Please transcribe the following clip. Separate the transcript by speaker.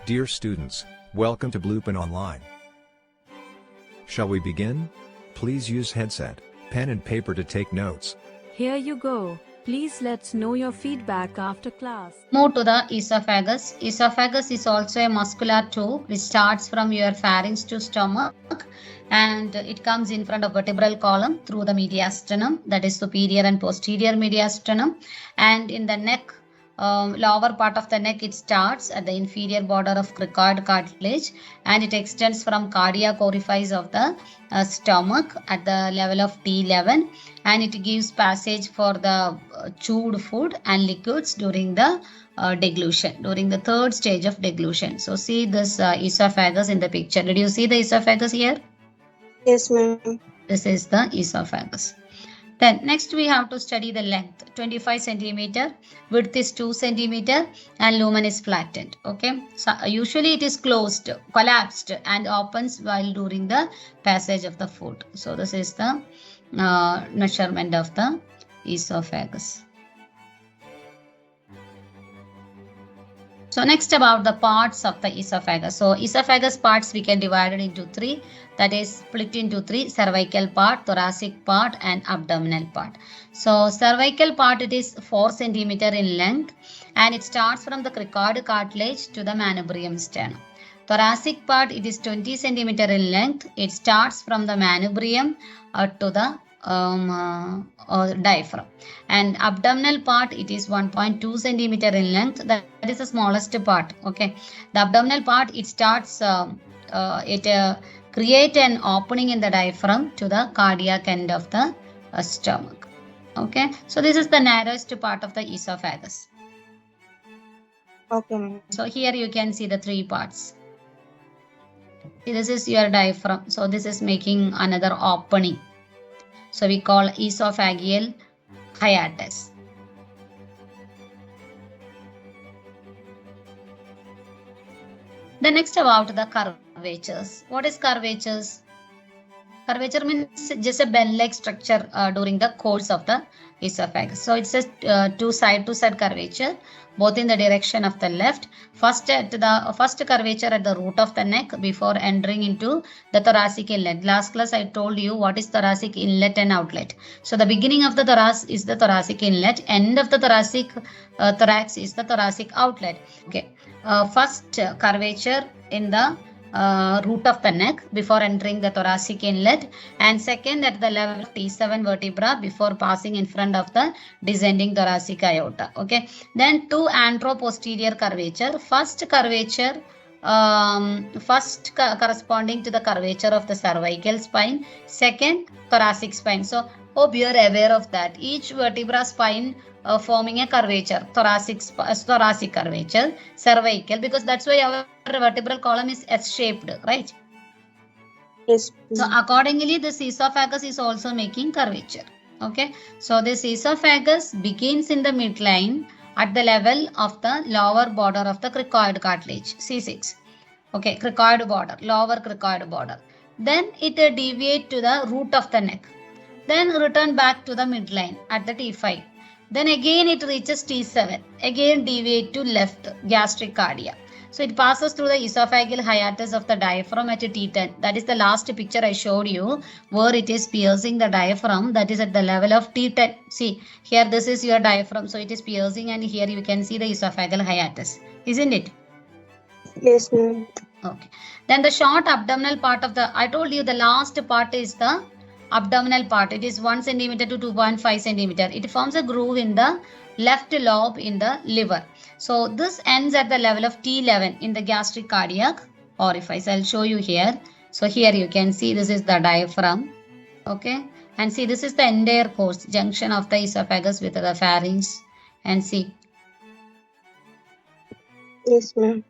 Speaker 1: Dear students, welcome to LUMEN Online. Shall we begin? Please use headset, pen and paper to take notes.
Speaker 2: Here you go. Please let's know your feedback after class.
Speaker 3: Move to the esophagus. Esophagus is also a muscular tube which starts from your pharynx to stomach, and it comes in front of vertebral column through the mediastinum, that is superior and posterior mediastinum, and in the neck, lower part of the neck, it starts at the inferior border of cricoid cartilage and it extends from cardiac orifice of the stomach at the level of T11, and it gives passage for the chewed food and liquids during the deglution, during the third stage of deglution. So see this esophagus in the picture. Did you see the esophagus here?
Speaker 4: Yes, ma'am.
Speaker 3: This is the esophagus. Then next we have to study the length, 25 centimeter, width is 2 centimeter, and lumen is flattened. Okay, so usually it is closed, collapsed, and opens while during the passage of the food. So this is the measurement of the esophagus. So next about the parts of the esophagus. So esophagus parts we can divide it into three, that is split into three: cervical part, thoracic part, and abdominal part. So cervical part, it is 4 centimeter in length and it starts from the cricoid cartilage to the manubrium sternum. Thoracic part, it is 20 centimeter in length. It starts from the manubrium to the diaphragm, and abdominal part, it is 1.2 centimeter in length. That is the smallest part. Okay, the abdominal part, it starts create an opening in the diaphragm to the cardiac end of the stomach. Okay, so this is the narrowest part of the esophagus.
Speaker 4: Okay.
Speaker 3: So here you can see the three parts. This is your diaphragm. So this is making another opening. So we call esophageal hiatus. The next about the curvatures. What is curvatures? Curvature means just a bell-like structure during the course of the esophagus. So it's a two side-to-side curvature, both in the direction of the left. First curvature at the root of the neck before entering into the thoracic inlet. Last class I told you what is thoracic inlet and outlet. So the beginning of the thorax is the thoracic inlet, end of the thorax is the thoracic outlet. Okay, first curvature in the root of the neck before entering the thoracic inlet, and second at the level of T7 vertebra before passing in front of the descending thoracic aorta. Okay, then two antero-posterior curvature. First curvature corresponding to the curvature of the cervical spine, second thoracic spine. So hope you are aware of that. Each vertebra spine forming a curvature, thoracic curvature, cervical, because that's why our vertebral column is S-shaped, right?
Speaker 4: Yes.
Speaker 3: So accordingly, this esophagus is also making curvature. Okay, so this esophagus begins in the midline at the level of the lower border of the cricoid cartilage, C6. Okay, cricoid border, lower cricoid border. Then it deviates to the root of the neck. Then return back to the midline at the T5. Then again it reaches T7. Again deviate to left, gastric cardia. So it passes through the esophageal hiatus of the diaphragm at T10. That is the last picture I showed you, where it is piercing the diaphragm. That is at the level of T10. See, here this is your diaphragm. So it is piercing, and here you can see the esophageal hiatus. Isn't it?
Speaker 4: Yes, ma'am.
Speaker 3: Okay. Then the short abdominal part of the, I told you the last part is the abdominal part. It is 1 centimeter to 2.5 centimeter. It forms a groove in the left lobe in the liver. So this ends at the level of T11 in the gastric cardiac orifice. I'll show you here. So here you can see this is the diaphragm. Okay. And see, this is the entire course, junction of the esophagus with the pharynx. And see.
Speaker 4: Yes, ma'am.